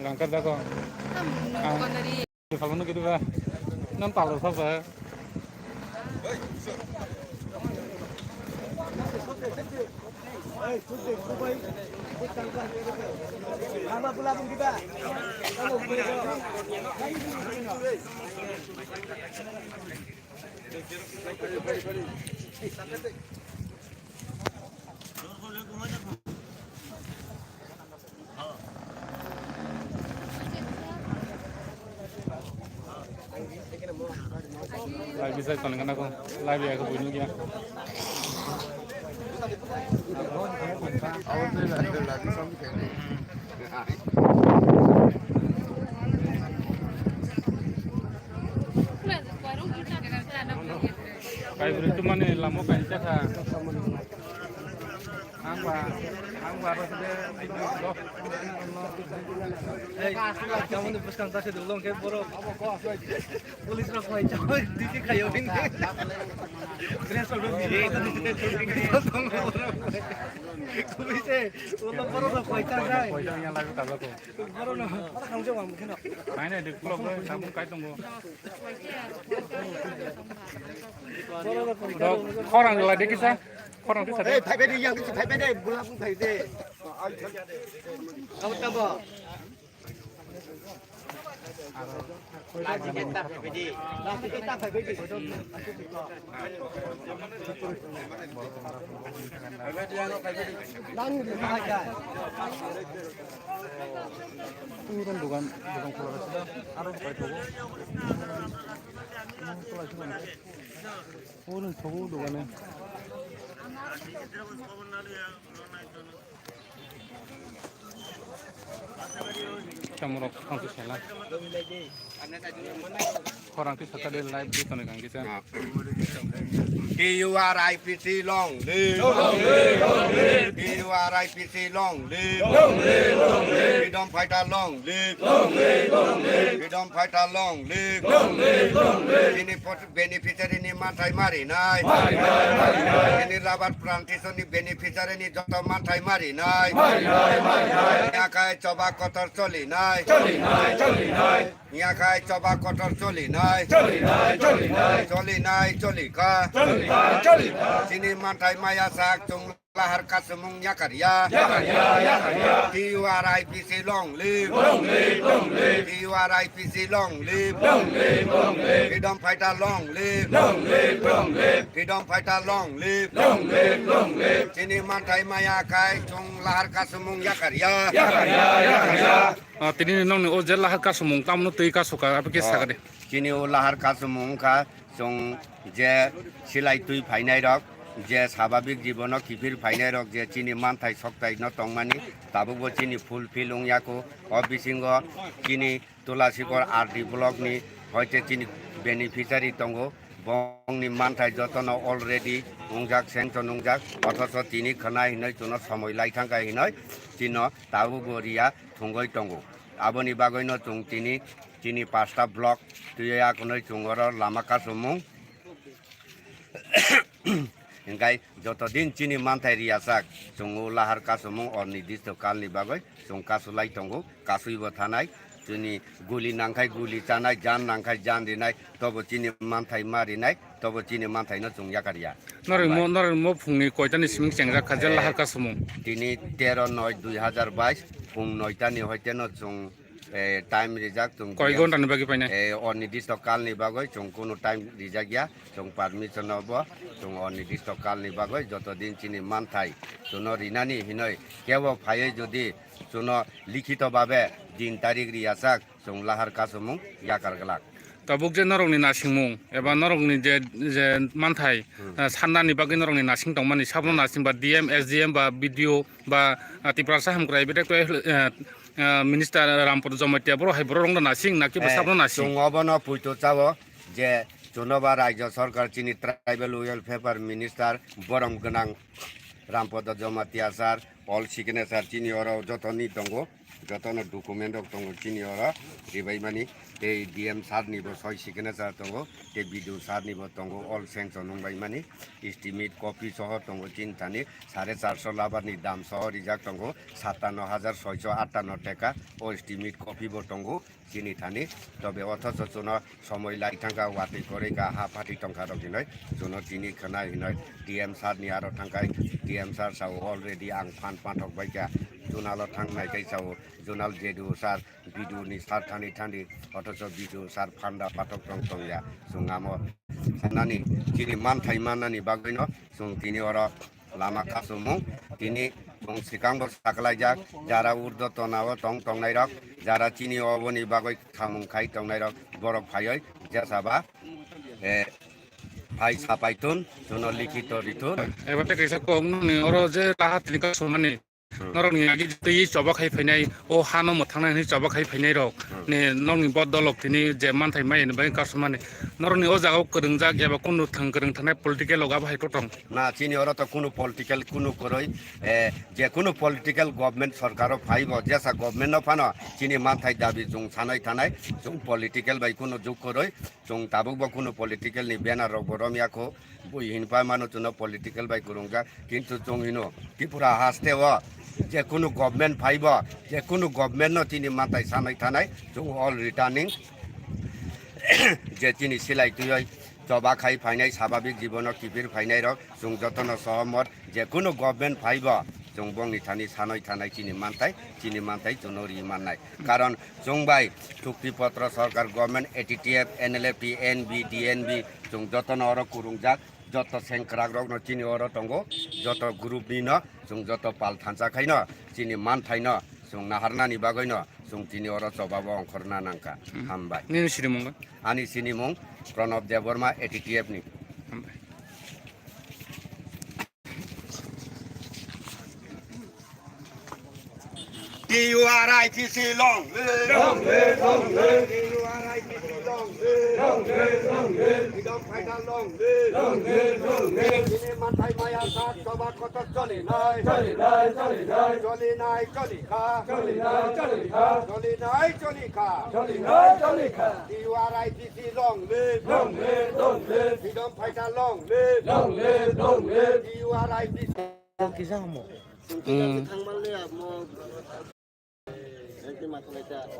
Langkat dah kau. Kalau nak gitu bah, nampak loh apa? Live bisa kalau nak aku live ya aku bunyi dia. Kayak begitu mana lama kancah ha. Ang harus dia video. Kamu tu puskan kasih dulu, kayak boro. Polis nak kau jauh, dikit kayu ini. Kena selalu dia itu dikit. Kau bisa, ulang boro nak kau cakap. Kau yang live tak aku. Boro nak, kamu jangan mungkin. Main di vlog le, sabun kai tunggu. Orang lagi kisah. Orang tu Eh, Thai bedi yang itu Thai bedi, bulan pun Thai bedi. Kamu tahu tak? Lagi kita Thai bedi. Lagi kita Thai bedi. Lagi di mana aja? Turun bukan keluar sudah. Harus baik dulu. Turun suhu bukannya. Camurok angkut salah. Orang tu sekadar live di sana kan kita. DURIPC long live. DURIPC long live. Freedom fighter long live. Freedom fighter long live. Ini beneficiary ni mantai mari nai. Ini rabat plantation ni beneficiary ni jodoh mantai mari nai. Yang kaya coba kotor coli nai. Yang kaya coba kotor coli nai. Coli ka. Sini mantai maya sak tung lahar kasemung yakarya. DURIPC long live. DURIPC long live. Freedom fighter long live. Freedom fighter long live. Sini mantai maya kai tung lahar kasemung yakarya. Tini nong ni ojer lahar kasumung tamu tu ikas suka apa kisah kade. Sini lahar kasemung ka tung je silai tui phainai rok je স্বাভাবিক জীবনক কিফির ফাইনাই rock যে চিনি মানথাই সকতাই ন তংমানি তাবুবো চিনি fulfil উংয়াকো অবিসিঙ্গ চিনি তুলাসিকর RD ব্লকনি হয়তে চিনি beneficiary তঙ্গ বংনি মানথাই যতন already উংজাক sanction উংজাক অথচ চিনি খনাই হিনৈ চুন সময় লাইথাঙ্কা হিনৈ চিন তাবুবো রিয়া থুঙ্গই তঙ্গ আবনি বাগৈন চুং চিনি পাঁচটা ব্লক তুইয়া কোনৈ চুঙ্গর লামা কাসুমুং Ingkai jotodin cini mantai riasak sungu lahar kasumung or nidisto kalni bagai sung kasulai tonggo kasui botanai cini guli nangkai guli tanai jan nangkai jan dinai tobo cini mantai marinai tobo cini mantai no sung yakaria. Nori mo phungni koitani siming chengra khajal lahar kasumung. Tini 13/9/2022 phung noitani hoite no sung time rijak tung Koi gonta ni bagi paine. অনির্দিষ্ট কাল নিবাগৈ চুং কোনো time Reza গিয়া চুং permission হব চুং অনির্দিষ্ট কাল নিবাগৈ যতদিন চিনি মান থাই চুন রিনানি হিনৈ কেব ফাইয়ে যদি চুন লিখিতভাবে দিন তারিখ রিয়াসাক চুং লাহার কাসুমুং ইয়াকার গলাক Tabuk je norongni nasingmung eba norongni je manthai sannani bagi norongni nasing tongmani sabno nasing ba DM SDM ba BDO ba Tripura Hamkrai bete ko Minister Rampur Jomatia bro hai bro rongda nasing naki ba sabno nasing চুং অবন পুইতো চাও যে চুনবা রাজ্য সরকার চিনি tribal welfare minister বরম গনাং Rampada Jamatia sir all signature চিনি অর যতনি দঙ্গ যতন ডকুমেন্ট দङ চিনি অরা রিবাইমানি এই ডিএম সার নিব 6 সিগনেচার দङ তে বিডিও সার নিব দङ অল স্যাংশন নংবাইমানি এস্টিমেট কপি সহ দङ চিন্তানি 450 লাবারনি দাম সহ রিজাক দङ 57,658 টাকা ও এস্টিমেট কপি বো দङ চিনি থানি তবে অথচ জোন সময় লাই থাকা ওয়াতি করে গা হা ফাটি টঙ্কা রকিনয় জোন চিনি খানা হিনয় ডিএম সার নি আরো থাকায় ডিএম সার সাও অলরেডি আং ফান পাঠক বাইকা জোনাল থাंनाय কাইসাও জোনাল জেডু সার বিডুনি সার থানি থানি অথচ বিডু সার ফান্ডা পাঠক দं দंया जोंगामो साननानि चिनि मानथाय माननानि बागैनो जों तिनि अर लामा खासुमुं तिनि जों सिगांबो साकलायजाक जारा उर्दतनाव दं दंनाय रक जारा चिनि अबनि बागै खामुंखाय दंनाय रक बरक फायै जेसाबा भाई सापायतुन जोनो लिखित रितुन এবারে কাইসা কম নরনি অর যে লাহা তিনি কা সমানি নরনি আগি তুই জবা খাই ফাইনাই ও হানো মথানা নি জবা খাই ফাইনাই রক নে নরনি বদলক তিনি যে মানথাই মাই বাই কা সমানি নরনি ও জাগাও করংজাক এবা কোন থাং করং থানাই পলিটিক্যাল লগা ভাই টটং না চিনি ওরা তো কোনো পলিটিক্যাল কোনো করই যে কোনো পলিটিক্যাল গভর্নমেন্ট সরকারও ফাইব যেসা গভর্নমেন্টও ফানো চিনি মাথায় দাবি জং সানাই থানাই জং পলিটিক্যাল বাই কোনো যোগ করই জং তাবুক কোনো পলিটিক্যাল নি ব্যানার বরমিয়াখো বই হিনপা মানুষ জন্য পলিটিক্যাল বাই করুঙ্গা কিন্তু জং হিনো ত্রিপুরা হাসতেও যে কোনো গভর্নমেন্ট ফাইব যে কোনো গভর্নমেন্টও চিনি মাথায় সানাই থানাই জং অল রিটার্নিং যে চিনি সিলাই তুই জবা খাই ফাইনাই স্বাভাবিক জীবন কিপির ফাইনাই রক जों যতন সহমত যে কোনো গভর্নমেন্ট ফাইব जों বংনি থানি সানই থানাই চিনি মানতাই জনরি মাননাই কারণ जों বাই চুক্তিপত্র সরকার government ATTF NLFT NB DNB जों যতন অর কুরুংজাক যত সেংক্রাক রক চিনি অর দङ যত গ্রুপনি ন जों যত পাল থানজাখাই ন চিনি মানথাই ন जों नाहारनानि बागै न जों तिनि अर जबाबो अंखरना नांका हामबाय নি সিরি মঙ্গ आनि सिनि मुं प्रणब देवर्मा एटीटीएफ नि DURITC long live DURITC long live Freedom fighter long live Ini mantai maya sat sobat kotak joli nai joli kha DURITC long live Freedom fighter long live DURITC Kisah mo. 음. Tang malaya mo. Nanti masalah